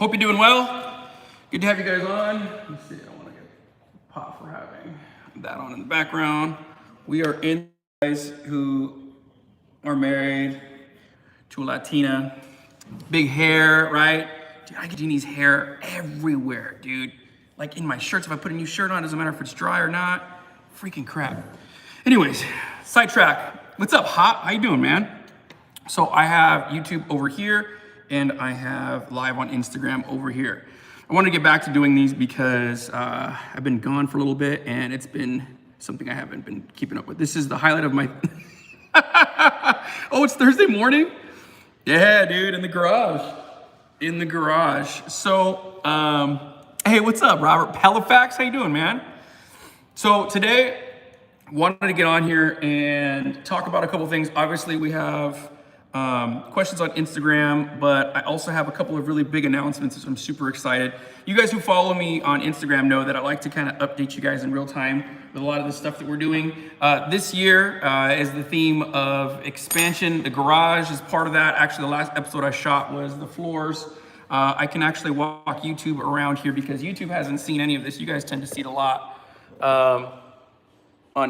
Hope you're doing well. Good to have you guys on. Let's see, I don't want to get popped for having that on in the background. We are in guys who are married to a Latina. Big hair, right? Dude, I get Jeannie's hair everywhere, dude. Like in my shirts, if I put a new shirt on, doesn't matter if it's dry or not. Freaking crap. Anyways, sidetrack. What's up, Hop? How you doing, man? So I have YouTube over here, and I have live on Instagram over here. I want to get back to doing these because I've been gone for a little bit, and it's been something I haven't been keeping up with. This is the highlight of my... Oh, it's Thursday morning? Yeah, dude, in the garage. In the garage. So, hey, what's up, Robert Halifax? How you doing, man? So today, wanted to get on here and talk about a couple things. Obviously, we have questions on Instagram, but I also have a couple of really big announcements, so I'm super excited. You guys who follow me on Instagram know that I like to kind of update you guys in real time with a lot of the stuff that we're doing. This year is the theme of expansion. The garage is part of that. Actually, the last episode I shot was the floors. I can actually walk YouTube around here because YouTube hasn't seen any of this. You guys tend to see it a lot on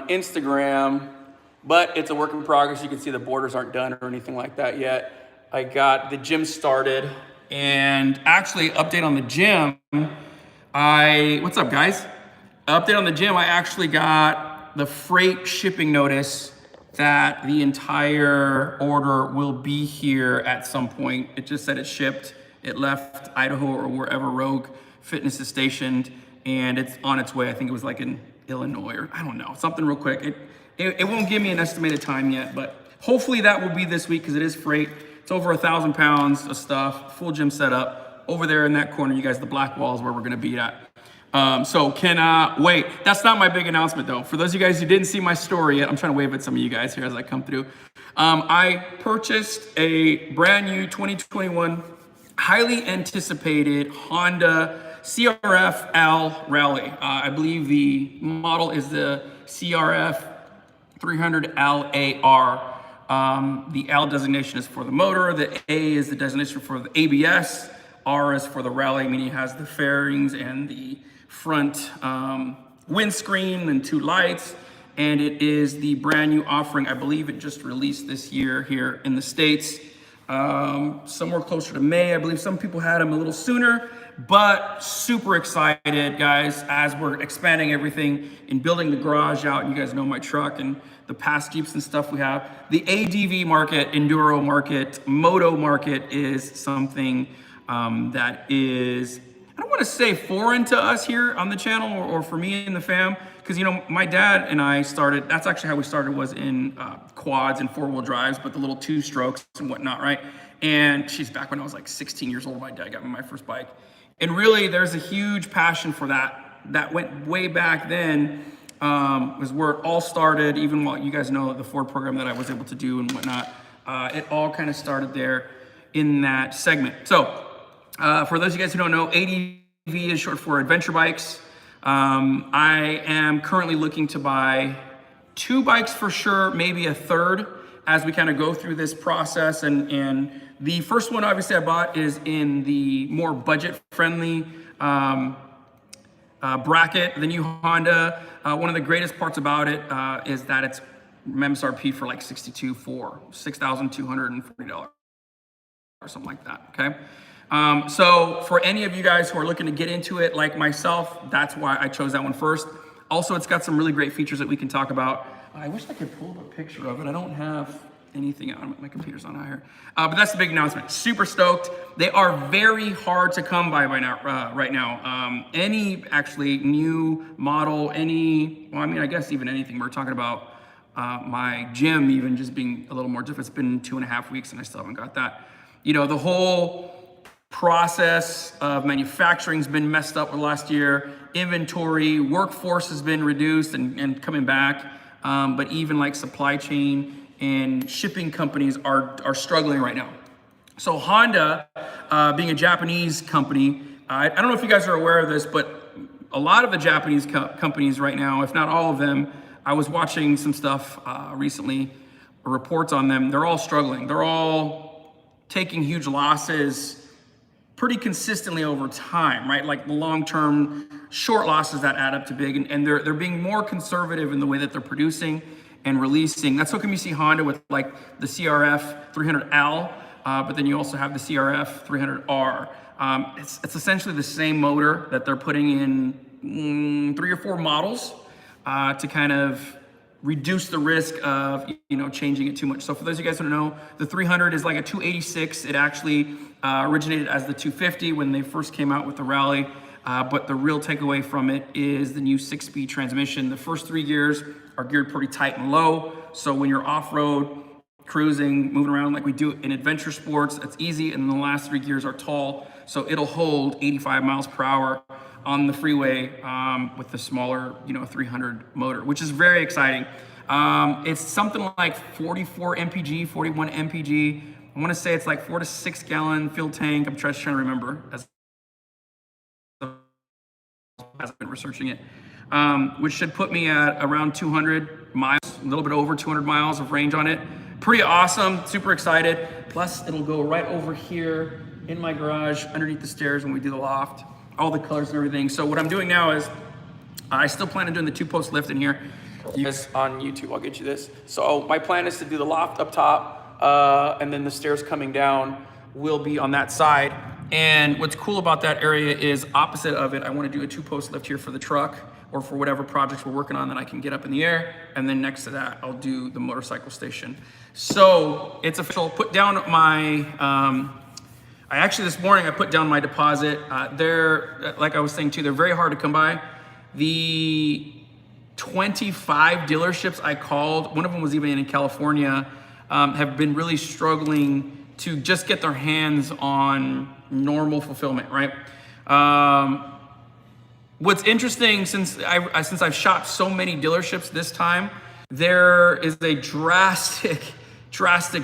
Instagram. But it's a work in progress. You can see the borders aren't done or anything like that yet. I got the gym started, and actually, update on the gym. What's up, guys? Update on the gym. I actually got the freight shipping notice that the entire order will be here at some point. It just said it shipped. It left Idaho or wherever Rogue Fitness is stationed, and it's on its way. I think it was like in Illinois or I don't know, something real quick. It won't give me an estimated time yet, but hopefully that will be this week because it is freight. It's over 1,000 pounds of stuff, full gym setup. Over there in that corner, you guys, the black wall is where we're gonna be at. So cannot wait. That's not my big announcement though. For those of you guys who didn't see my story yet, I'm trying to wave at some of you guys here as I come through. I purchased a brand new 2021, highly anticipated Honda CRF L Rally. I believe the model is the CRF 300 LAR. The L designation is for the motor. The A is the designation for the ABS. R is for the rally, meaning it has the fairings and the front windscreen and 2 lights. And it is the brand new offering. I believe it just released this year here in the States. Somewhere closer to May. I believe some people had them a little sooner, but super excited, guys, as we're expanding everything and building the garage out. You guys know my truck and the past Jeeps and stuff we have. The ADV market, enduro market, moto market is something that is, I don't want to say foreign to us here on the channel or for me and the fam, because, you know, my dad and I started, that's actually how we started, was in quads and 4-wheel drives, but the little 2 strokes and whatnot, right? And she's back when I was like 16 years old, my dad got me my first bike. And really, there's a huge passion for that. That went way back then, was where it all started, even while you guys know the Ford program that I was able to do and whatnot. It all kind of started there in that segment. So, for those of you guys who don't know, ADV is short for adventure bikes. I am currently looking to buy 2 bikes for sure, maybe a 3rd, as we kind of go through this process. And the first one, obviously, I bought is in the more budget-friendly bracket, the new Honda. One of the greatest parts about it is that it's MSRP for like $6,240 or something like that, okay? So for any of you guys who are looking to get into it like myself, that's why I chose that one first. Also, it's got some really great features that we can talk about. I wish I could pull up a picture of it. I don't have anything on my computer's on here. But that's the big announcement. Super stoked. They are very hard to come by now, right now. Any actually new model, well, I mean, I guess even anything. We're talking about my gym even just being a little more different. It's been 2.5 weeks and I still haven't got that. You know, the whole process of manufacturing's been messed up the last year. Inventory, workforce has been reduced and coming back. But even like supply chain and shipping companies are struggling right now. So Honda, being a Japanese company, I don't know if you guys are aware of this, but a lot of the Japanese companies right now, if not all of them, I was watching some stuff recently, reports on them, they're all struggling. They're all taking huge losses, pretty consistently over time, right? Like the long-term short losses that add up to big, and they're being more conservative in the way that they're producing and releasing. That's how come you see Honda with like the CRF 300L, but then you also have the CRF 300R. It's essentially the same motor that they're putting in 3 or 4 models to kind of reduce the risk of changing it too much. So for those of you guys who don't know, the 300 is like a 286. It actually originated as the 250 when they first came out with the Rally, but the real takeaway from it is the new 6-speed transmission. The first 3 gears are geared pretty tight and low, so when you're off-road, cruising, moving around like we do in adventure sports, it's easy, and the last 3 gears are tall, so it'll hold 85 miles per hour on the freeway with the smaller 300 motor, which is very exciting. It's something like 44 mpg, 41 mpg. I want to say it's like 4 to 6 gallon fuel tank. I'm just trying to remember as I've been researching it, which should put me at around 200 miles, a little bit over 200 miles of range on it. Pretty awesome, super excited. Plus it'll go right over here in my garage underneath the stairs when we do the loft, all the colors and everything. So what I'm doing now is I still plan on doing the 2-post lift in here. You guys on YouTube, I'll get you this. So my plan is to do the loft up top, and then the stairs coming down will be on that side. And what's cool about that area is opposite of it, I want to do a 2-post lift here for the truck or for whatever projects we're working on that I can get up in the air. And then next to that, I'll do the motorcycle station. So it's official. Put down my, this morning I put down my deposit. They're, like I was saying too, they're very hard to come by. The 25 dealerships I called, one of them was even in California, have been really struggling to just get their hands on normal fulfillment, right? What's interesting, since I've shopped so many dealerships this time, there is a drastic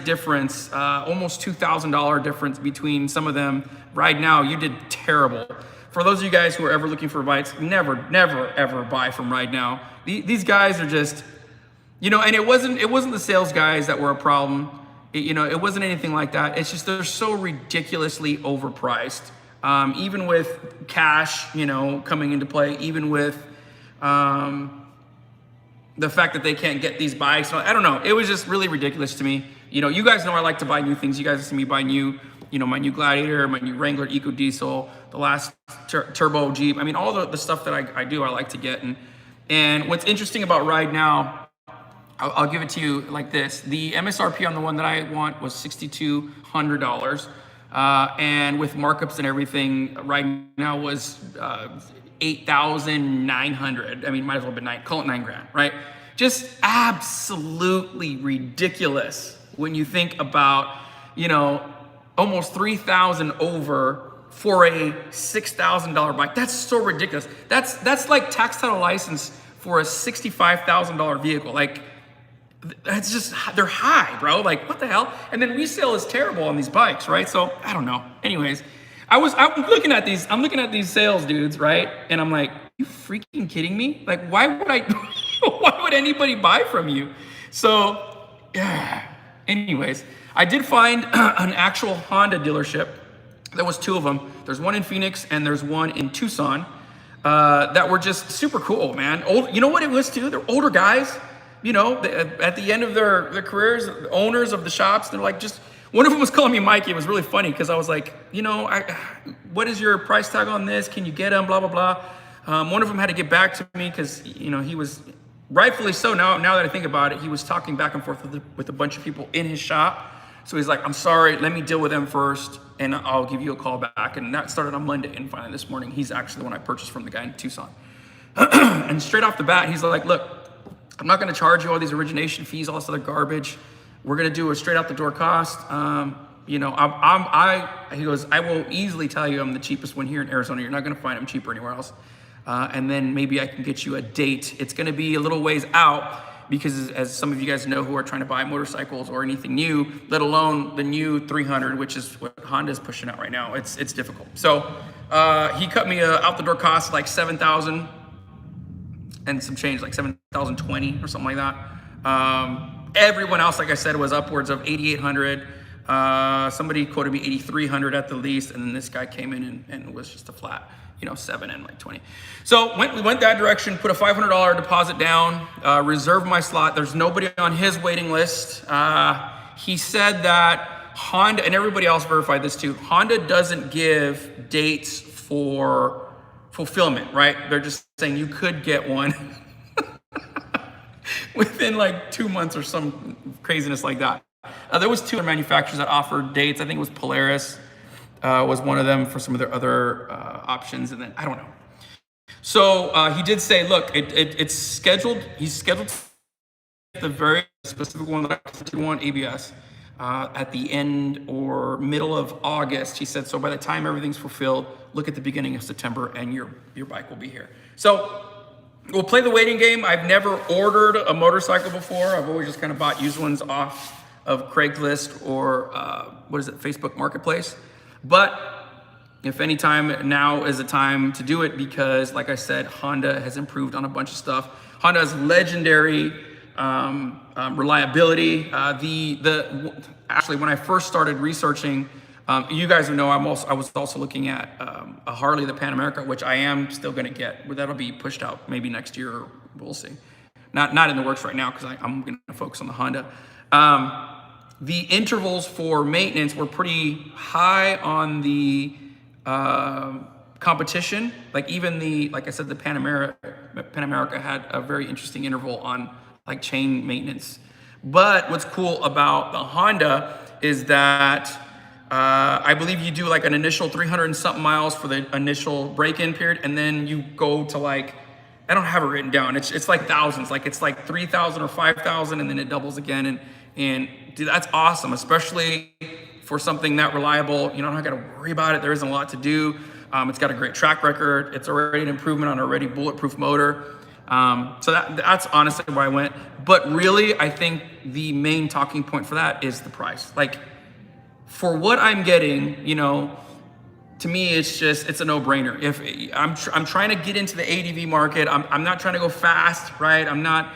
difference, almost $2,000 difference between some of them. Right now, you did terrible. For those of you guys who are ever looking for bikes, never, ever buy from Ride Now. These guys are just, and it wasn't the sales guys that were a problem. It wasn't anything like that. It's just they're so ridiculously overpriced. Even with cash, coming into play, even with the fact that they can't get these bikes. I don't know. It was just really ridiculous to me. You guys know I like to buy new things. You guys see me buy new, my new Gladiator, my new Wrangler Eco Diesel, the last turbo Jeep. I mean, all the stuff that I do, I like to get. And what's interesting about Ride Now, I'll give it to you like this. The MSRP on the one that I want was $6,200. And with markups and everything, right now was 8,900. I mean, might as well be call it $9,000, right? Just absolutely ridiculous when you think about, almost 3,000 over for a $6,000 bike. That's so ridiculous. That's like tax title license for a $65,000 vehicle. Like, it's just, they're high, bro. Like, what the hell? And then resale is terrible on these bikes, right? So I don't know. Anyways, I'm looking at these sales dudes, right? And I'm like, you freaking kidding me? Like, why would anybody buy from you? So, yeah. Anyways, I did find an actual Honda dealership. There was 2 of them. There's one in Phoenix and there's one in Tucson that were just super cool, man. You know what it was too? They're older guys. At the end of their careers, the owners of the shops, they're like, just, one of them was calling me Mikey. It was really funny because I was like, what is your price tag on this? Can you get them? Blah, blah, blah. One of them had to get back to me because, he was, rightfully so, now that I think about it, he was talking back and forth with a bunch of people in his shop. So he's like, I'm sorry, let me deal with them first, and I'll give you a call back. And that started on Monday, and finally this morning, he's actually the one I purchased from the guy in Tucson. And straight off the bat, he's like, look, I'm not going to charge you all these origination fees, all this other garbage. We're going to do a straight out the door cost. He goes, I will easily tell you I'm the cheapest one here in Arizona. You're not going to find them cheaper anywhere else. And then maybe I can get you a date. It's going to be a little ways out because, as some of you guys know who are trying to buy motorcycles or anything new, let alone the new 300, which is what Honda is pushing out right now. It's difficult. So he cut me out the door cost like $7,000 and some change, like $7,020 or something like that. Everyone else, like I said, was upwards of $8,800. Somebody quoted me 8,300 at the least, and then this guy came in and was just a flat, 7 and like 20. So we went that direction, put a $500 deposit down, reserved my slot. There's nobody on his waiting list. He said that Honda, and everybody else verified this too, Honda doesn't give dates for fulfillment, right? They're just saying you could get one within like 2 months or some craziness like that. There was 2 other manufacturers that offered dates. I think it was Polaris was one of them for some of their other options, and then I don't know. So he did say, look, it's scheduled. He's scheduled the very specific one that I want, ABS, at the end or middle of August. He said, so by the time everything's fulfilled, look at the beginning of September, and your bike will be here. So we'll play the waiting game. I've never ordered a motorcycle before. I've always just kind of bought used ones off of Craigslist or Facebook Marketplace. But if any time, now is the time to do it, because like I said, Honda has improved on a bunch of stuff. Honda has legendary reliability. Actually, when I first started researching, you guys know I was also looking at a Harley, the Pan America, which I am still going to get. That'll be pushed out maybe next year, or we'll see. Not in the works right now, because I'm going to focus on the Honda. The intervals for maintenance were pretty high on the competition. Like even like I said, the Pan America had a very interesting interval on like chain maintenance. But what's cool about the Honda is that I believe you do like an initial 300 and something miles for the initial break-in period, and then you go to like, I don't have it written down. It's like thousands, like it's like 3,000 or 5,000, and then it doubles again. And dude, that's awesome, especially for something that reliable. You don't got to worry about it. There isn't a lot to do. It's got a great track record. It's already an improvement on an already bulletproof motor. So that's honestly why I went. But really, I think the main talking point for that is the price. Like, for what I'm getting, to me, it's a no-brainer. If I'm trying to get into the ADV market, I'm not trying to go fast, right? I'm not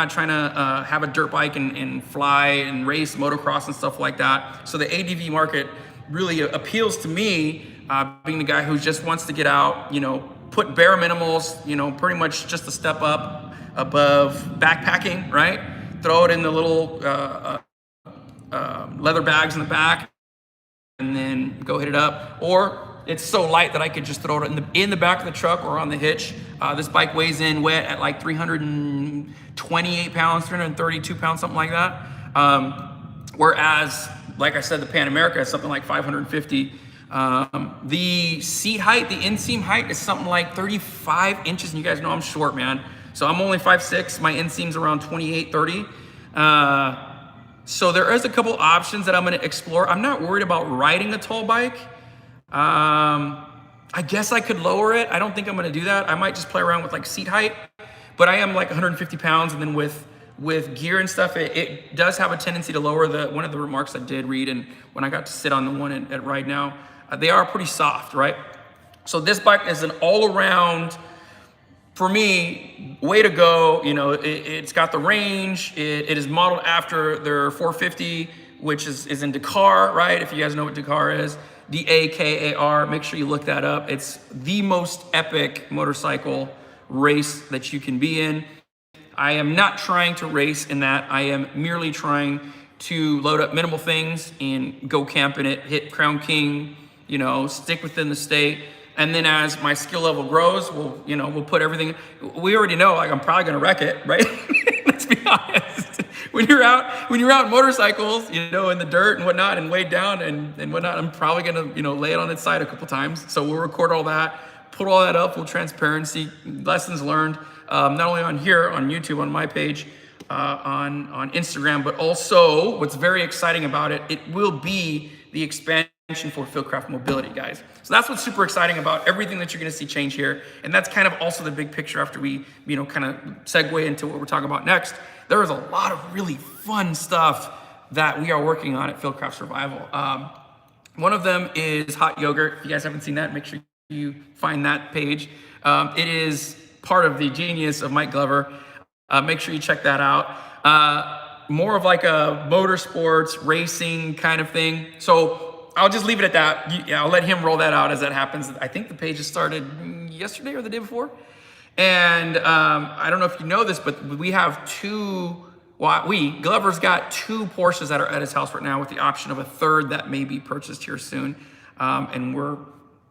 trying to have a dirt bike and fly and race motocross and stuff like that. So the ADV market really appeals to me, being the guy who just wants to get out, put bare minimals, pretty much just a step up above backpacking, right? Throw it in the little leather bags in the back, and then go hit it up. Or it's so light that I could just throw it in the back of the truck or on the hitch. This bike weighs in wet at like 328 pounds, 332 pounds, something like that. Whereas, like I said, the Pan America is something like 550. The seat height, the inseam height is something like 35 inches. And you guys know I'm short, man. So I'm only 5'6". My inseam's around 28, 30. So there is a couple options that I'm going to explore. I'm not worried about riding a tall bike. I guess I could lower it. I don't think I'm going to do that. I might just play around with like seat height, but I am like 150 pounds. And then with gear and stuff, it does have a tendency to lower. One of the remarks I did read, and when I got to sit on the one at Ride Now, they are pretty soft, right? So this bike is an all-around, for me, way to go. It's got the range. It is modeled after their 450, which is in Dakar, right? If you guys know what Dakar is, Dakar, make sure you look that up. It's the most epic motorcycle race that you can be in. I am not trying to race in that. I am merely trying to load up minimal things and go camp in it, hit Crown King, stick within the state. And then as my skill level grows, we'll put everything. We already know, like, I'm probably gonna wreck it, right? Let's be honest. When you're out motorcycles, in the dirt and whatnot, and weighed down and whatnot, I'm probably gonna, lay it on its side a couple times. So we'll record all that, put all that up, full transparency, lessons learned, not only on here, on YouTube, on my page, on Instagram, but also what's very exciting about it, it will be the expansion for Fieldcraft Mobility, guys. So that's what's super exciting about everything that you're going to see change here. And that's kind of also the big picture after we, kind of segue into what we're talking about next. There is a lot of really fun stuff that we are working on at Fieldcraft Survival. One of them is hot yogurt. If you guys haven't seen that, make sure you find that page. It is part of the genius of Mike Glover. Make sure you check that out. more of like a motorsports racing kind of thing. So I'll just leave it at that. Yeah, I'll let him roll that out as that happens. I think the page has started yesterday or the day before. And I don't know if you know this, but we have Glover's got 2 Porsches that are at his house right now with the option of a 3rd that may be purchased here soon. And we're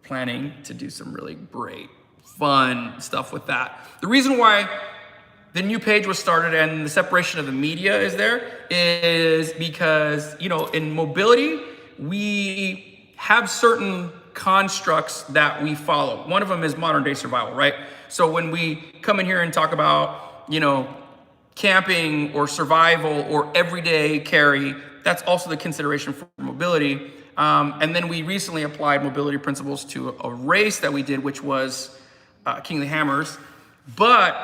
planning to do some really great, fun stuff with that. The reason why the new page was started and the separation of the media is there is because, in mobility, we have certain constructs that we follow. One of them is modern day survival, right? So when we come in here and talk about, camping or survival or everyday carry, that's also the consideration for mobility. And then we recently applied mobility principles to a race that we did, which was King of the Hammers. But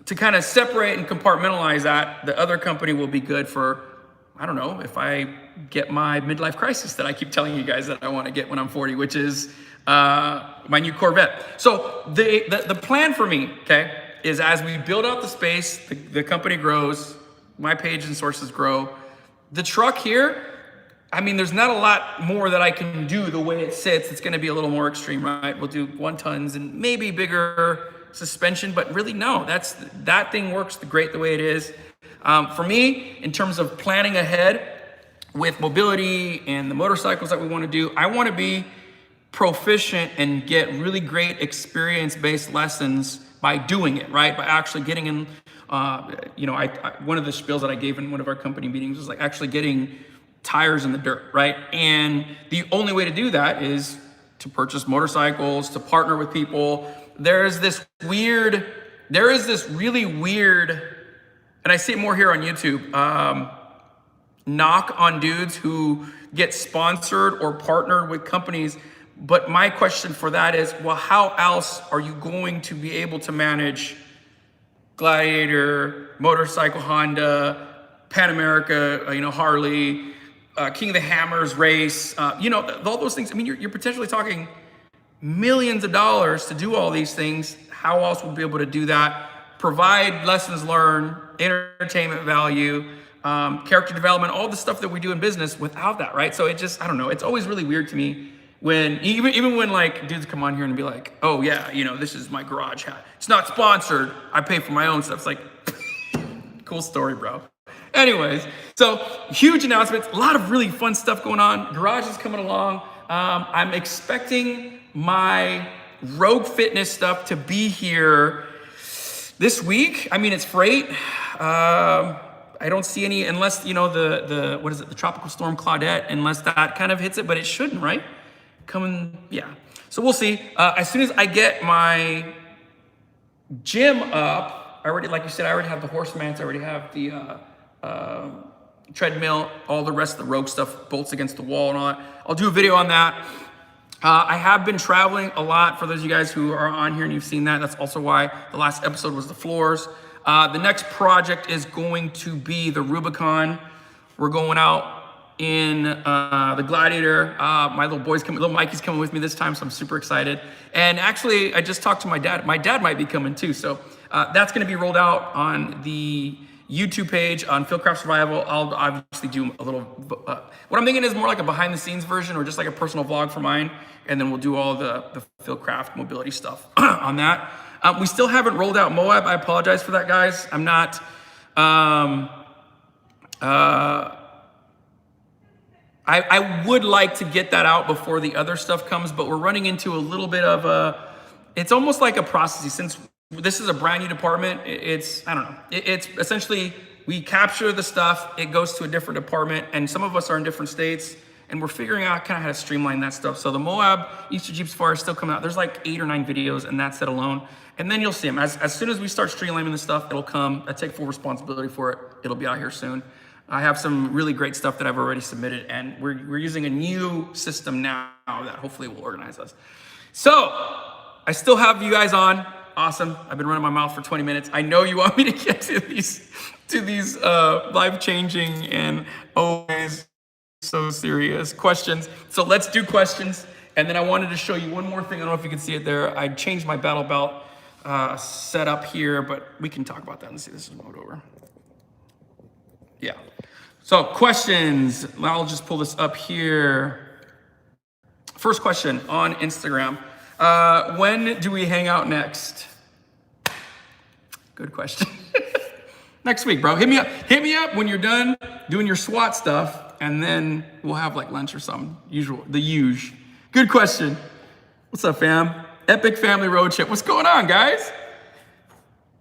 to kind of separate and compartmentalize that, the other company will be good for, I don't know, if I get my midlife crisis that I keep telling you guys that I want to get when I'm 40, which is my new Corvette. So the plan for me, okay, is as we build out the space, the company grows, my page and sources grow. The truck here, I mean, there's not a lot more that I can do the way it sits. It's going to be a little more extreme, right? We'll do 1 tons and maybe bigger suspension, but really no, that thing works great the way it is. For me, in terms of planning ahead with mobility and the motorcycles that we want to do, I want to be proficient and get really great experience-based lessons by doing it, right? By actually getting in, one of the spiels that I gave in one of our company meetings was like actually getting tires in the dirt, right? And the only way to do that is to purchase motorcycles, to partner with people. There is this really weird, and I see it more here on YouTube, knock on dudes who get sponsored or partnered with companies. But my question for that is, well, how else are you going to be able to manage Gladiator, motorcycle Honda, Pan America, Harley, King of the Hammers race, all those things? I mean, you're potentially talking millions of dollars to do all these things. How else would we be able to do that? Provide lessons learned, entertainment value, character development, all the stuff that we do in business without that, right? So I don't know. It's always really weird to me when, even when like dudes come on here and be like, oh yeah, this is my garage hat. It's not sponsored. I pay for my own stuff. It's like, cool story, bro. Anyways, so huge announcements, a lot of really fun stuff going on. Garage is coming along. I'm expecting my Rogue Fitness stuff to be here this week. I mean, it's freight. I don't see any, unless, the Tropical Storm Claudette, unless that kind of hits it, but it shouldn't, right? Yeah. So we'll see. As soon as I get my gym up, like you said, I already have the horse mats, I already have the treadmill, all the rest of the Rogue stuff, bolts against the wall and all that. I'll do a video on that. I have been traveling a lot. For those of you guys who are on here and you've seen that, that's also why the last episode was the floors. The next project is going to be the Rubicon. We're going out in the Gladiator. My little Mikey's coming with me this time, so I'm super excited. And actually, I just talked to my dad. My dad might be coming too, so that's going to be rolled out on the YouTube page on Fieldcraft Survival. I'll obviously do a little, what I'm thinking is more like a behind the scenes version or just like a personal vlog for mine. And then we'll do all the Fieldcraft mobility stuff on that. We still haven't rolled out Moab. I apologize for that, guys. I'm not, I would like to get that out before the other stuff comes, but we're running into a little bit of it's almost like a process. Since this is a brand new department, it's essentially, we capture the stuff, it goes to a different department, and some of us are in different states, and we're figuring out kind of how to streamline that stuff. So the Moab Easter Jeep Safari is still coming out. There's like 8 or 9 videos, and that's it alone. And then you'll see them. As soon as we start streamlining the stuff, it'll come. I take full responsibility for it. It'll be out here soon. I have some really great stuff that I've already submitted, and we're using a new system now that hopefully will organize us. So I still have you guys on. Awesome. I've been running my mouth for 20 minutes. I know you want me to get to these life-changing and always so serious questions. So let's do questions. And then I wanted to show you one more thing. I don't know if you can see it there. I changed my battle belt setup here, but we can talk about that. Let's see, this is mode over. Yeah. So questions, I'll just pull this up here. First question on Instagram. When do we hang out next? Good question. Next week, bro. Hit me up when you're done doing your SWAT stuff, and then we'll have like lunch or something. The huge. Good question. What's up, fam? Epic Family Road Trip. What's going on, guys?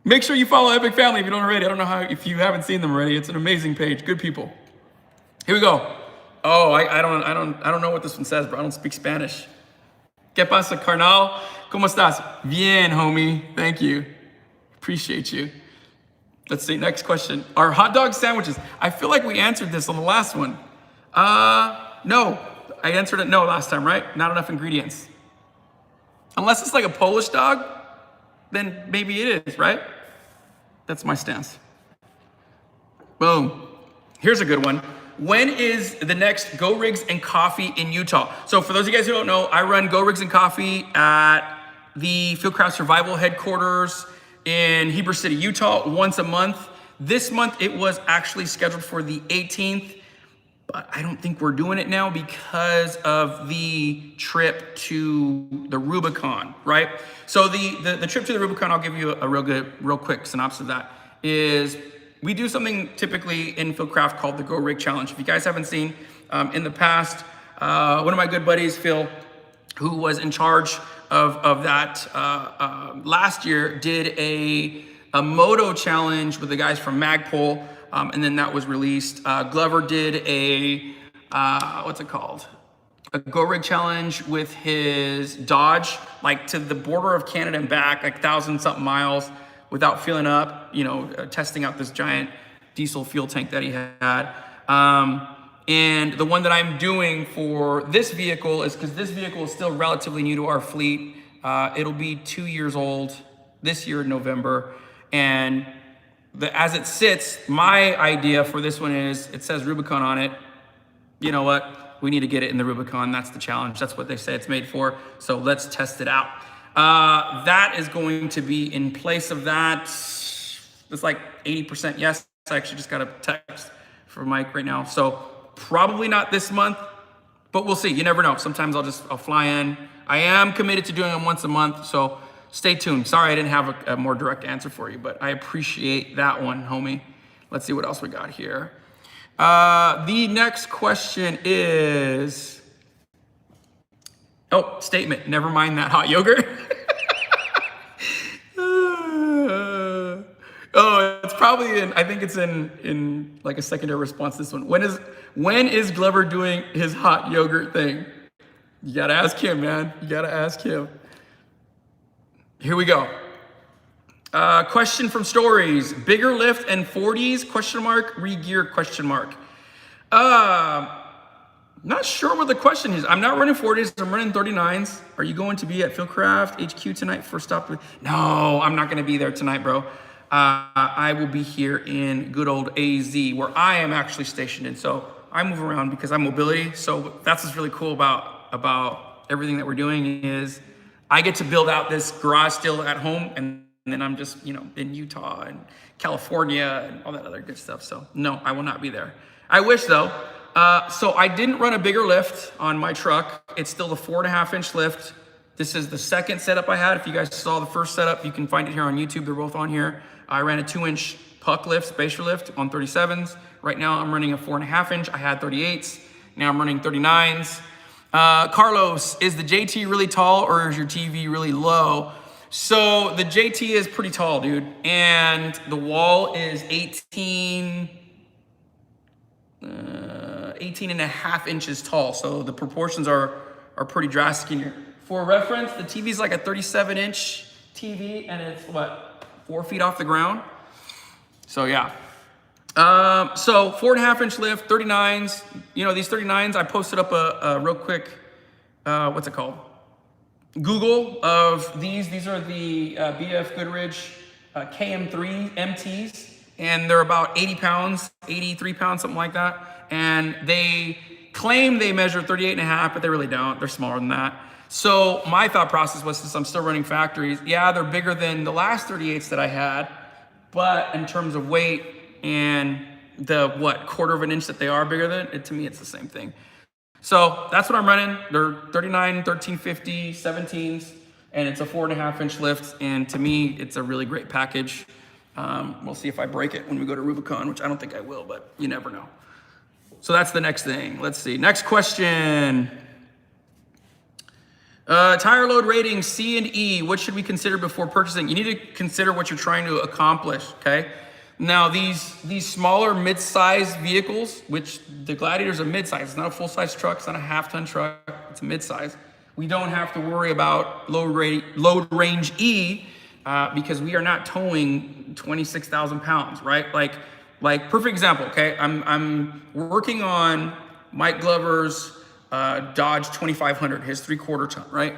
Make sure you follow Epic Family if you don't already. I don't know if you haven't seen them already. It's an amazing page. Good people. Here we go. Oh, I don't know what this one says, bro. I don't speak Spanish. ¿Qué pasa, carnal? ¿Cómo estás? Bien, homie. Thank you. Appreciate you. Let's see, next question. Are hot dog sandwiches? I feel like we answered this on the last one. No. I answered it no last time, right? Not enough ingredients. Unless it's like a Polish dog, then maybe it is, right? That's my stance. Boom. Here's a good one. When is the next Go Rigs and Coffee in Utah? So for those of you guys who don't know, I run Go Rigs and Coffee at the Fieldcraft Survival headquarters in Heber City, Utah, once a month. This month it was actually scheduled for the 18th, but I don't think we're doing it now because of the trip to the Rubicon, right? So the trip to the Rubicon, I'll give you a real quick synopsis of that, is we do something typically in Fieldcraft called the Go Rig Challenge. If you guys haven't seen, in the past, one of my good buddies, Phil, who was in charge of that last year, did a moto challenge with the guys from Magpul, and then that was released. Glover did a, what's it called? A Go Rig challenge with his Dodge, like to the border of Canada and back, like 1,000-something miles without filling up, testing out this giant diesel fuel tank that he had. And the one that I'm doing for this vehicle is, because this vehicle is still relatively new to our fleet. It'll be 2 years old this year in November. And as it sits, my idea for this one is, it says Rubicon on it. You know what? We need to get it in the Rubicon. That's the challenge. That's what they say it's made for. So let's test it out. That is going to be in place of that. It's like 80% yes. I actually just got a text from Mike right now. So probably not this month, but we'll see. You never know. Sometimes I'll fly in. I am committed to doing them once a month, so stay tuned. Sorry I didn't have a more direct answer for you, but I appreciate that one, homie. Let's see what else we got here. The next question is, statement. Never mind that hot yogurt. It's probably I think it's in like a secondary response to this one. When is Glover doing his hot yogurt thing? You gotta ask him, man. You gotta ask him. Here we go. Question from Stories. Bigger lift and 40s, question mark, re-gear, question mark. Not sure what the question is. I'm not running 40s, I'm running 39s. Are you going to be at Fieldcraft HQ tonight for stop? No, I'm not gonna be there tonight, bro. I will be here in good old AZ, where I am actually stationed in. So I move around because I'm mobility. So that's what's really cool about everything that we're doing is I get to build out this garage still at home, and then I'm just, in Utah and California and all that other good stuff. So no, I will not be there. I wish though. So I didn't run a bigger lift on my truck. It's still the 4.5-inch lift. This is the second setup I had. If you guys saw the first setup, you can find it here on YouTube. They're both on here. I ran a 2-inch puck lift, spacer lift on 37s. Right now I'm running a 4.5-inch. I had 38s. Now I'm running 39s. Carlos, is the JT really tall or is your TV really low? So the JT is pretty tall, dude. And the wall is 18 and a half inches tall. So the proportions are pretty drastic in here. For reference, the TV is like a 37-inch TV and it's 4 feet off the ground. So yeah. So 4.5-inch lift, 39s. These 39s, I posted up a real quick, what's it called? Google of these. These are the BF Goodrich KM3 MTs, and they're about 80 pounds, 83 pounds, something like that. And they claim they measure 38 and a half, but they really don't. They're smaller than that. So my thought process was, since I'm still running factories, yeah, they're bigger than the last 38s that I had, but in terms of weight and the quarter of an inch that they are bigger than it, to me, it's the same thing. So that's what I'm running. They're 39, 1350, 17s, and it's a 4.5 inch lift. And to me, it's a really great package. We'll see if I break it when we go to Rubicon, which I don't think I will, but you never know. So that's the next thing. Let's see. Next question. Tire load rating C and E. What should we consider before purchasing? You need to consider what you're trying to accomplish. Okay. Now these smaller mid-size vehicles, which the Gladiator's a mid-size. It's not a full-size truck. It's not a half-ton truck. It's a mid-size. We don't have to worry about load range E because we are not towing 26,000 pounds, right? Like perfect example. Okay. I'm working on Mike Glover's Dodge 2500, his 3/4 ton, right?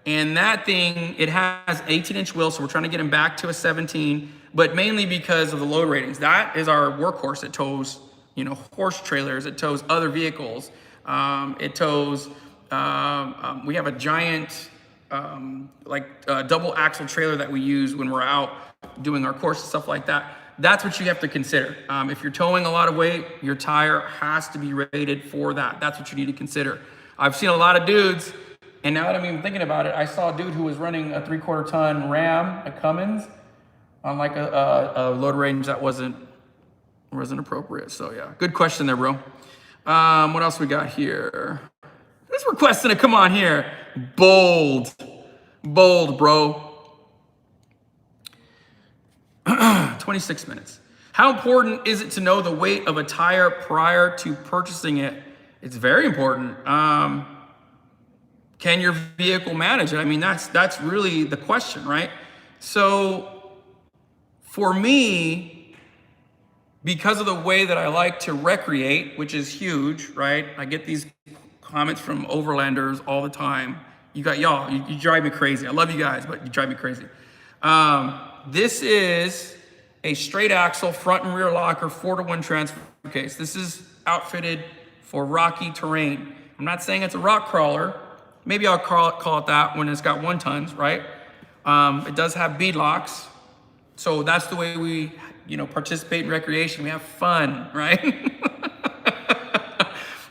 And that thing, it has 18-inch wheels, so we're trying to get him back to a 17, but mainly because of the load ratings. That is our workhorse. It tows, horse trailers. It tows other vehicles. It tows, we have a giant, double axle trailer that we use when we're out doing our course and stuff like that. That's what you have to consider. If you're towing a lot of weight, your tire has to be rated for that. That's what you need to consider. I've seen a lot of dudes, and now that I'm even thinking about it, I saw a dude who was running a 3/4 ton Ram at Cummins on like a load range that wasn't appropriate. So yeah, good question there, bro. What else we got here? This requesting to come on here. Bold, bro. 26 minutes. How important is it to know the weight of a tire prior to purchasing it? It's very important. Can your vehicle manage it? I mean, that's really the question, right? So for me, because of the way that I like to recreate, which is huge, right? I get these comments from overlanders all the time. You drive me crazy. I love you guys, but you drive me crazy. This is a straight axle front and rear locker 4-to-1 transfer case. This is outfitted for rocky terrain. I'm not saying it's a rock crawler. Maybe I'll call it that when it's got 1 tons, right? It does have bead locks. So that's the way we, participate in recreation. We have fun, right?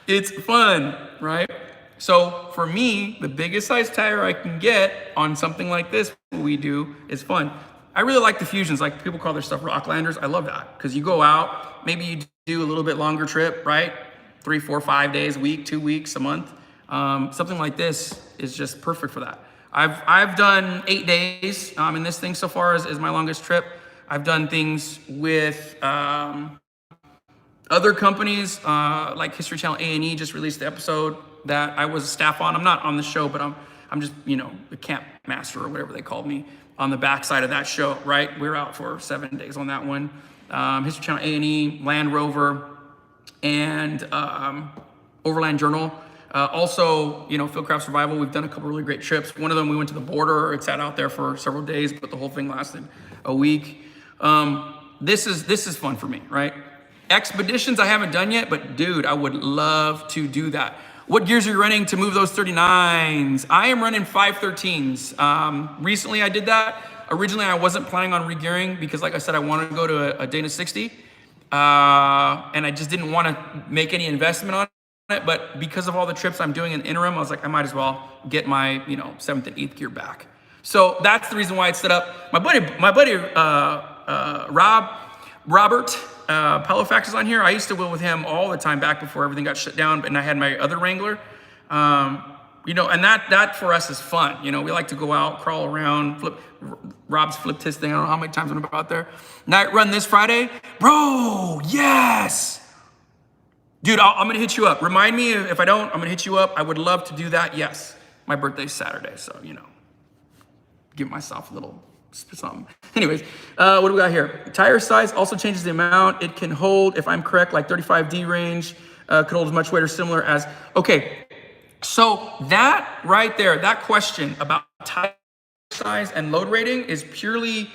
It's fun, right? So for me, the biggest size tire I can get on something like this, what we do, is fun. I really like the Fusions, like people call their stuff Rocklanders. I love that because you go out, maybe you do a little bit longer trip, right? 3, 4, 5 days a week, 2 weeks, a month. Something like this is just perfect for that. I've done 8 days in this thing so far as my longest trip. I've done things with other companies like History Channel A&E just released the episode that I was a staff on. I'm not on the show, but I'm just the camp master or whatever they called me on the backside of that show, right? We were out for 7 days on that one. History Channel A&E, Land Rover, and Overland Journal. Also, Fieldcraft Survival, we've done a couple really great trips. One of them, we went to the border. It sat out there for several days, but the whole thing lasted a week. This is fun for me, right? Expeditions I haven't done yet, but dude, I would love to do that. What gears are you running to move those 39s? I am running 513s. Recently I did that. Originally I wasn't planning on regearing because like I said, I wanted to go to a Dana 60. And I just didn't want to make any investment on it. But because of all the trips I'm doing in the interim, I was like, I might as well get my 7th and 8th gear back. So that's the reason why it's set up. My buddy Robert Pelifax is on here. I used to wheel with him all the time back before everything got shut down, and I had my other Wrangler. And that for us is fun. We like to go out, crawl around, Rob's flipped his thing. I don't know how many times I'm out there. Night run this Friday. Bro, yes. Dude, I'm gonna hit you up. Remind me if I don't, I'm gonna hit you up. I would love to do that, yes. My birthday's Saturday, so, give myself a little something. Anyways, what do we got here? Tire size also changes the amount it can hold. If I'm correct, like 35D range could hold as much weight or similar as, okay. So that right there, that question about tire size and load rating is purely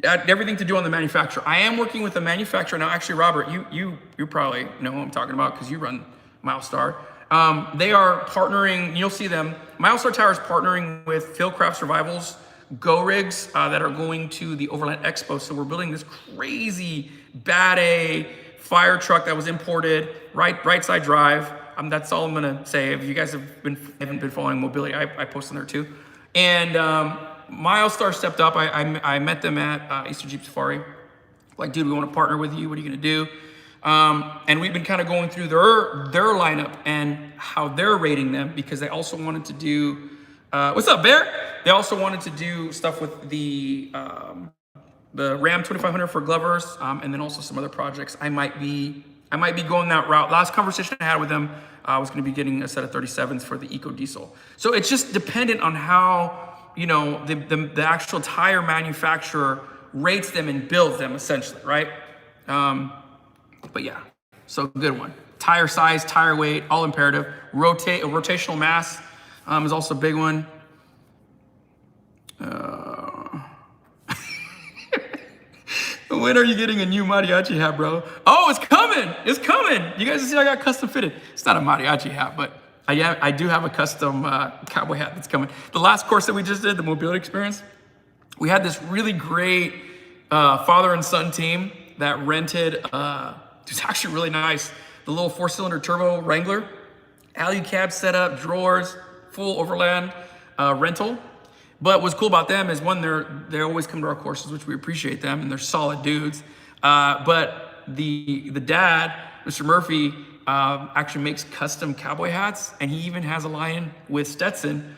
everything to do on the manufacturer. I am working with a manufacturer now. Actually, Robert, you probably know who I'm talking about because you run Milestar. They are partnering, you'll see them. Milestar Tower is partnering with Fieldcraft Survival's Go rigs that are going to the Overland Expo. So we're building this crazy bad A fire truck that was imported, right side drive. That's all I'm gonna say. If you guys haven't been following mobility, I post on there too. And Milestar stepped up. I met them at Easter Jeep Safari. Like, dude, we want to partner with you. What are you gonna do? And we've been kind of going through their lineup and how they're rating them, because they also wanted to do, what's up, Bear? They also wanted to do stuff with the Ram 2500 for Glovers, and then also some other projects. I might be going that route. Last conversation I had with them, I was going to be getting a set of 37s for the Eco Diesel. So it's just dependent on how, you know, the actual tire manufacturer rates them and builds them, essentially, right? But yeah, so good one. Tire size, tire weight, all imperative. Rotational mass is also a big one. When are you getting a new Mariachi hat, bro? Oh, it's coming. It's coming. You guys see I got custom fitted. It's not a Mariachi hat, but I do have a custom cowboy hat that's coming. The last course that we just did, the mobility experience, we had this really great father and son team that rented, it's actually really nice, the little 4-cylinder turbo Wrangler, alley cab setup, drawers, full overland rental. But what's cool about them is, one, they always come to our courses, which we appreciate them, and they're solid dudes. But the dad, Mr. Murphy, actually makes custom cowboy hats, and he even has a line with Stetson.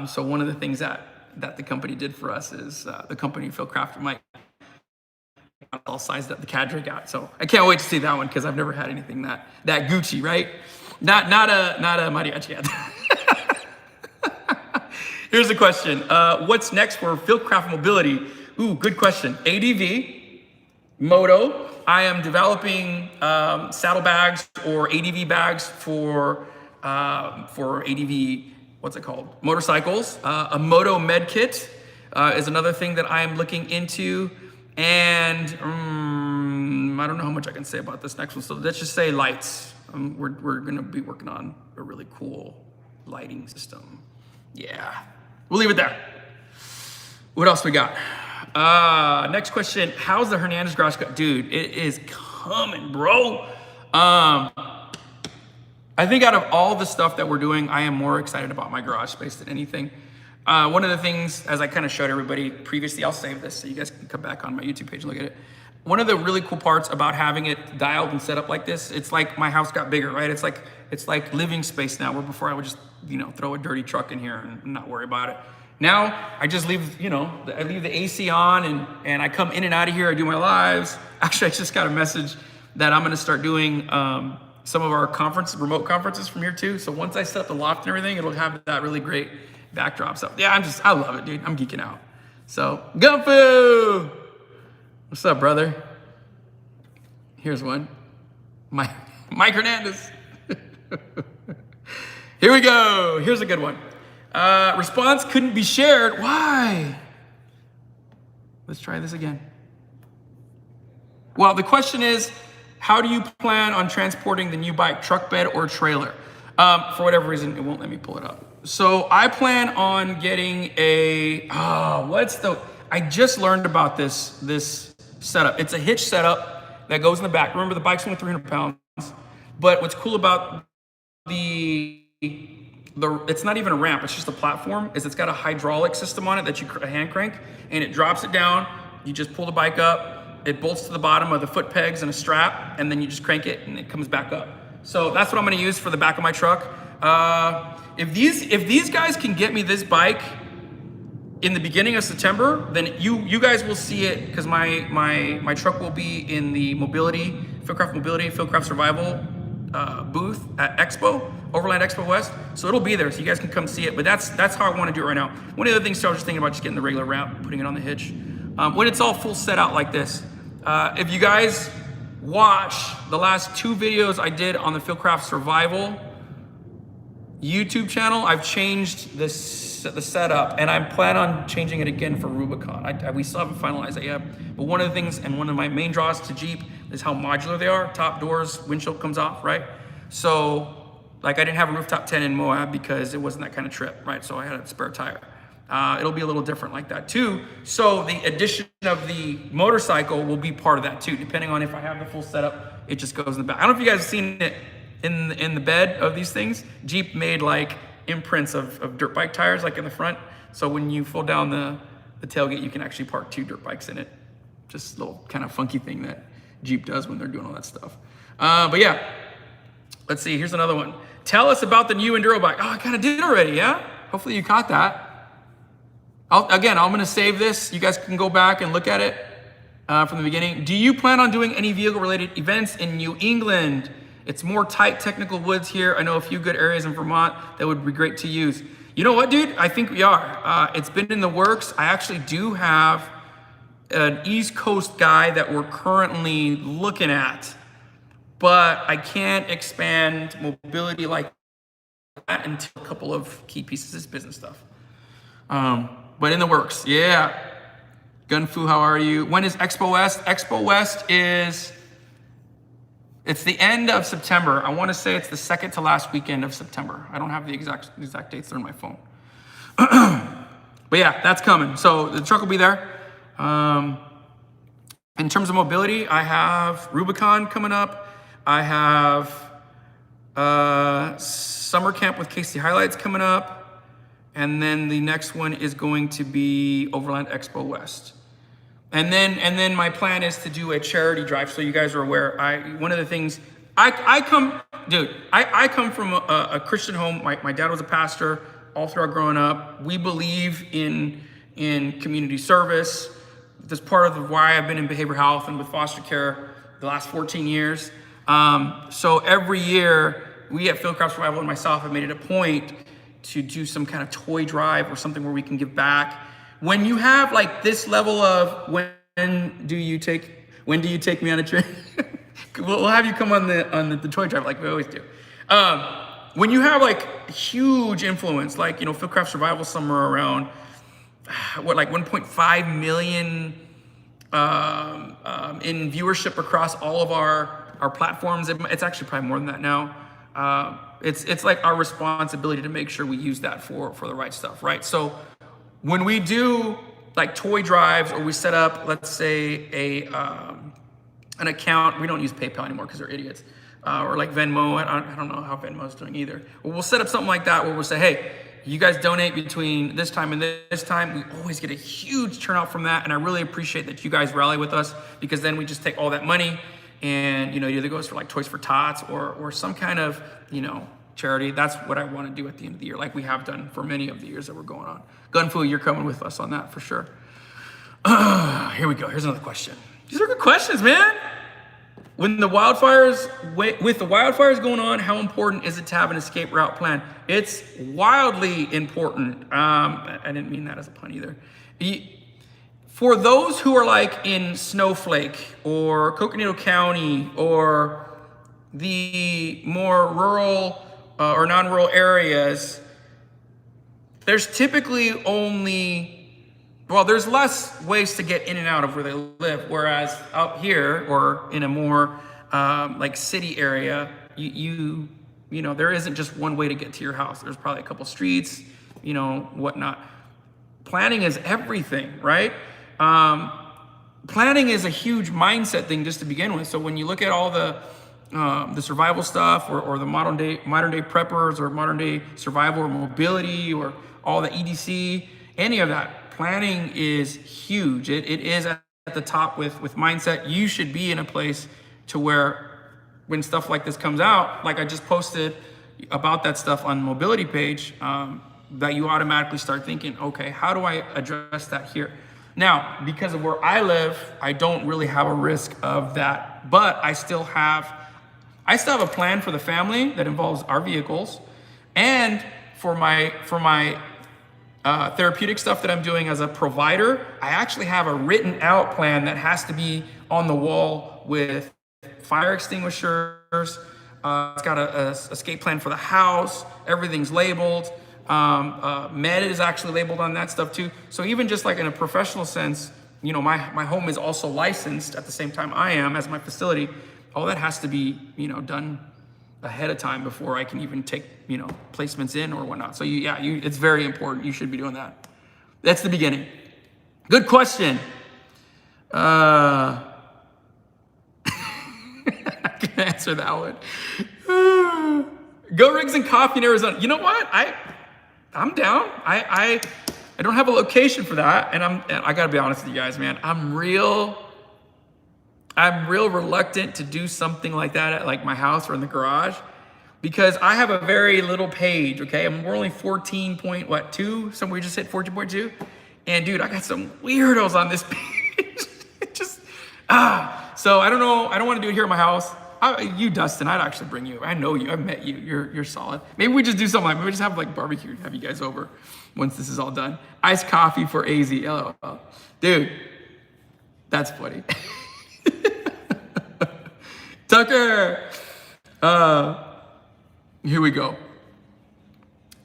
So one of the things that the company did for us is the company Phil Craft and Mike all sized up the cadre got. So I can't wait to see that one, because I've never had anything that Gucci, right? Not a Mariachi hat. Here's a question. What's next for Fieldcraft Mobility? Ooh, good question. ADV, moto. I am developing saddlebags or ADV bags for ADV, what's it called? Motorcycles. A moto med kit is another thing that I am looking into. And I don't know how much I can say about this next one. So let's just say lights. We're gonna be working on a really cool lighting system. Yeah. We'll leave it there. What else we got? Next question. How's the Hernandez garage cut? Dude, it is coming, bro. I think out of all the stuff that we're doing, I am more excited about my garage space than anything. One of the things, as I kind of showed everybody previously, I'll save this so you guys can come back on my YouTube page and look at it. One of the really cool parts about having it dialed and set up like this, it's like my house got bigger, right? It's like living space now, where before I would just, throw a dirty truck in here and not worry about it. Now I just leave, I leave the AC on and I come in and out of here. I do my lives. Actually, I just got a message that I'm going to start doing some of our remote conferences from here too. So once I set up the loft and everything, it'll have that really great backdrop. So yeah, I love it, dude. I'm geeking out. So Gumfu, what's up, brother? Here's one. Mike Hernandez. Here we go. Here's a good one. Response couldn't be shared. Why? Let's try this again. Well, the question is, how do you plan on transporting the new bike, truck bed or trailer? For whatever reason, it won't let me pull it up. So I plan on getting I just learned about this setup. It's a hitch setup that goes in the back. Remember, the bike's only 300 pounds. But what's cool about it's not even a ramp, it's just a platform, is it's got a hydraulic system on it that you hand crank, and it drops it down. You just pull the bike up, it bolts to the bottom of the foot pegs and a strap, and then you just crank it and it comes back up. So that's what I'm gonna use for the back of my truck. If these guys can get me this bike in the beginning of September, then you guys will see it, because my truck will be in the Fieldcraft Survival booth at Expo, Overland Expo West. So it'll be there, so you guys can come see it. But that's how I want to do it right now. One of the other things too, I was just thinking about just getting the regular ramp, putting it on the hitch. When it's all full set out like this, if you guys watch the last 2 videos I did on the Fieldcraft Survival YouTube channel, I've changed the setup, and I plan on changing it again for Rubicon. We still haven't finalized that yet. But one of the things, and one of my main draws to Jeep, is how modular they are. Top doors, windshield comes off, right? So, like, I didn't have a rooftop tent in Moab because it wasn't that kind of trip, right? So I had a spare tire. It'll be a little different like that too. So the addition of the motorcycle will be part of that too. Depending on if I have the full setup, it just goes in the back. I don't know if you guys have seen it in the bed of these things. Jeep made like imprints of dirt bike tires like in the front. So when you fold down the tailgate, you can actually park 2 dirt bikes in it. Just a little kind of funky thing that Jeep does when they're doing all that stuff. But yeah, let's see, here's another one. Tell us about the new Enduro bike. Oh, I kind of did already, yeah? Hopefully you caught that. I'm gonna save this. You guys can go back and look at it from the beginning. Do you plan on doing any vehicle-related events in New England? It's more tight technical woods here. I know a few good areas in Vermont that would be great to use. You know what, dude? I think we are. It's been in the works. I actually do have an East Coast guy that we're currently looking at, but I can't expand mobility like that until a couple of key pieces of business stuff. But in the works, yeah. Gunfu, how are you? When is Expo West? Expo West it's the end of September. I want to say it's the second to last weekend of September. I don't have the exact dates. They're on my phone. But yeah, that's coming. So the truck will be there. In terms of mobility, I have Rubicon coming up. I have summer camp with Casey Highlights coming up. And then the next one is going to be Overland Expo West. And then my plan is to do a charity drive, so you guys are aware. One of the things, I come from a Christian home. My dad was a pastor all throughout growing up. We believe in community service. That's part of why I've been in behavioral health and with foster care the last 14 years. So every year, we at Fieldcraft Survival and myself have made it a point to do some kind of toy drive or something where we can give back. When you have like this level of when do you take me on a trip? We'll have you come on the toy drive like we always do. When you have like huge influence, like Fieldcraft Survival somewhere around like 1.5 million in viewership across all of our platforms. It's actually probably more than that now. It's like our responsibility to make sure we use that for the right stuff, right? So when we do like toy drives or we set up, let's say an account, we don't use PayPal anymore because they're idiots, or like Venmo. I don't know how Venmo's doing either. But we'll set up something like that where we'll say, hey, you guys donate between this time and this time. We always get a huge turnout from that, and I really appreciate that you guys rally with us, because then we just take all that money and it either goes for like Toys for Tots or some kind of charity. That's what I want to do at the end of the year, like we have done for many of the years that we're going on. Gunfu, you're coming with us on that for sure. Here we go. Here's another question. These are good questions, man. With the wildfires going on, how important is it to have an escape route plan? It's wildly important. I didn't mean that as a pun either. For those who are like in Snowflake or Coconino County or the more rural or non-rural areas, there's typically there's less ways to get in and out of where they live. Whereas out here or in a more like city area, there isn't just one way to get to your house. There's probably a couple streets, whatnot. Planning is everything, right? Planning is a huge mindset thing just to begin with. So when you look at all the survival stuff or the modern day preppers or modern day survival or mobility or all the EDC, any of that, planning is huge. It is at the top with mindset. You should be in a place to where when stuff like this comes out, like I just posted about that stuff on the mobility page, that you automatically start thinking, okay, how do I address that here? Now, because of where I live, I don't really have a risk of that, but I still have a plan for the family that involves our vehicles, and for my therapeutic stuff that I'm doing as a provider. I actually have a written out plan that has to be on the wall with fire extinguishers. It's got a escape plan for the house. Everything's labeled. Med is actually labeled on that stuff too. So even just like in a professional sense, my home is also licensed at the same time I am as my facility. All that has to be, done ahead of time before I can even take, placements in or whatnot. So it's very important. You should be doing that. That's the beginning. Good question. I can answer that one. Go Rigs and Coffee in Arizona. You know what? I'm down. I don't have a location for that, and I gotta be honest with you guys, man. I'm real reluctant to do something like that at like my house or in the garage, because I have a very little page. Okay, we're only 14.2. Somewhere we just hit 14.2, and dude, I got some weirdos on this page. So I don't know. I don't want to do it here at my house. You, Dustin, I'd actually bring you. I know you. I've met you. You're solid. Maybe we just do something like, maybe we just have like barbecue and have you guys over once this is all done. Iced coffee for AZ. LOL. Dude, that's funny. Tucker. Here we go.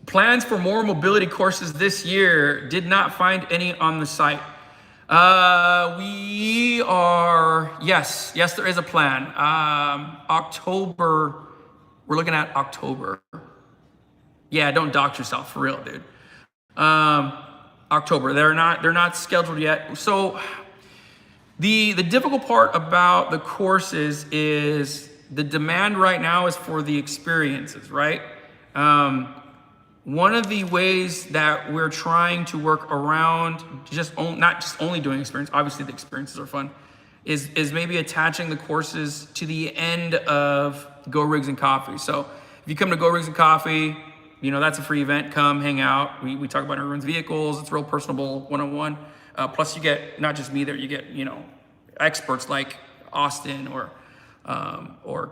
Plans for more mobility courses this year. Did not find any on the site. We are, yes, there is a plan. October, we're looking at October. Yeah, don't dox yourself, for real, dude. October, they're not scheduled yet. So the difficult part about the courses is the demand right now is for the experiences, right? One of the ways that we're trying to work around not just only doing experience, obviously the experiences are fun, is maybe attaching the courses to the end of Go Rigs and Coffee. So if you come to Go Rigs and Coffee, that's a free event. Come hang out. We talk about everyone's vehicles. It's real personable, one-on-one. Plus you get not just me there, you get experts like Austin or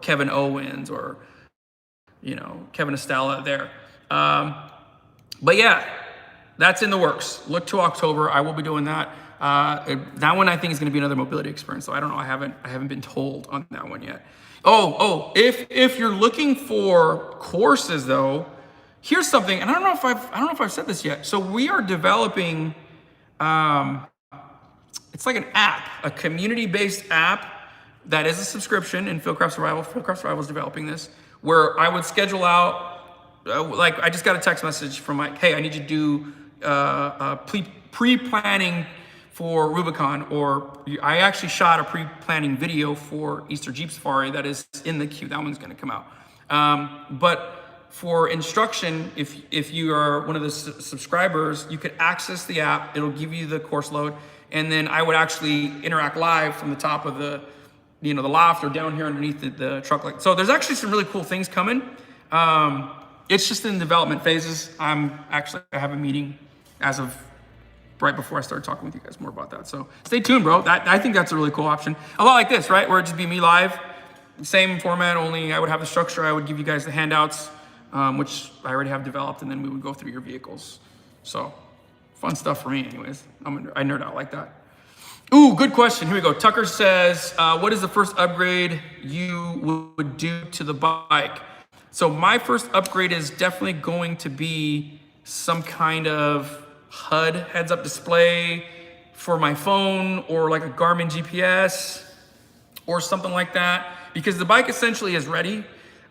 Kevin Owens or Kevin Estella there. But yeah, that's in the works. Look to October. I will be doing that. That one I think is going to be another mobility experience. So I don't know. I haven't been told on that one yet. If you're looking for courses though, here's something. And I don't know if I've said this yet. So we are developing. It's like an app, a community-based app that is a subscription in Fieldcraft Survival. Fieldcraft Survival is developing this, where I would schedule out. Like I just got a text message from like, hey, I need you to do pre-planning for Rubicon, or I actually shot a pre-planning video for Easter Jeep Safari that is in the queue. That one's going to come out. But for instruction, if you are one of the subscribers, you could access the app. It'll give you the course load, and then I would actually interact live from the top of the loft or down here underneath the truck. So there's actually some really cool things coming. It's just in development phases. I have a meeting as of right before I started talking with you guys more about that. So stay tuned, bro. I think that's a really cool option. A lot like this, right? Where it'd just be me live, same format, only I would have the structure. I would give you guys the handouts, which I already have developed, and then we would go through your vehicles. So fun stuff for me anyways. I nerd out like that. Ooh, good question. Here we go. Tucker says, what is the first upgrade you would do to the bike? So my first upgrade is definitely going to be some kind of HUD, heads-up display for my phone, or like a Garmin GPS or something like that, because the bike essentially is ready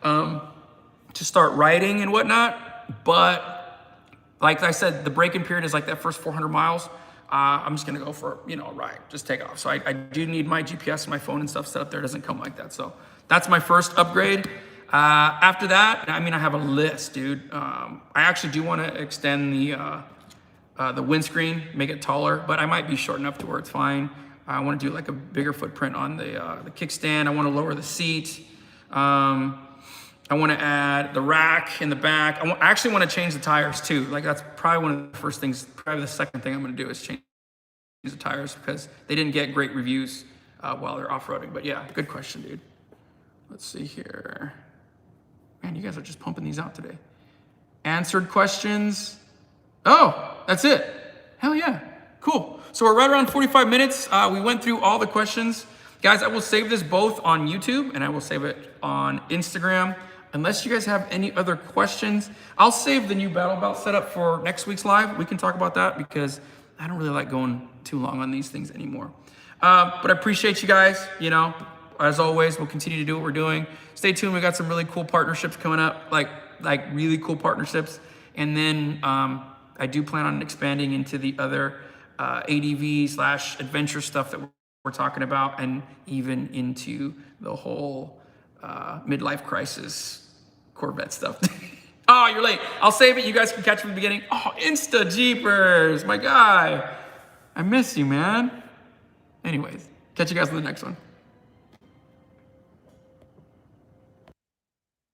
to start riding and whatnot. But like I said, the break-in period is like that first 400 miles. I'm just gonna go for a ride, just take off. So I do need my GPS and my phone and stuff set up there. It doesn't come like that. So that's my first upgrade. After that, I have a list, dude. I actually do want to extend the windscreen, make it taller, but I might be short enough to where it's fine. I want to do like a bigger footprint on the kickstand. I want to lower the seat. I want to add the rack in the back. I actually want to change the tires too. Like that's probably one of the first things, probably the second thing I'm going to do is change the tires, because they didn't get great reviews while they're off-roading. But yeah, good question, dude. Let's see here. Man, you guys are just pumping these out today. Answered questions. Oh, that's it. Hell yeah. Cool. So we're right around 45 minutes. We went through all the questions. Guys, I will save this both on YouTube and I will save it on Instagram. Unless you guys have any other questions, I'll save the new battle belt setup for next week's live. We can talk about that because I don't really like going too long on these things anymore. But I appreciate you guys. As always, we'll continue to do what we're doing. Stay tuned. We got some really cool partnerships coming up, like really cool partnerships. And then I do plan on expanding into the other ADV/adventure stuff that we're talking about, and even into the whole midlife crisis Corvette stuff. Oh, you're late. I'll save it. You guys can catch it from the beginning. Oh, Insta Jeepers, my guy. I miss you, man. Anyways, catch you guys in the next one.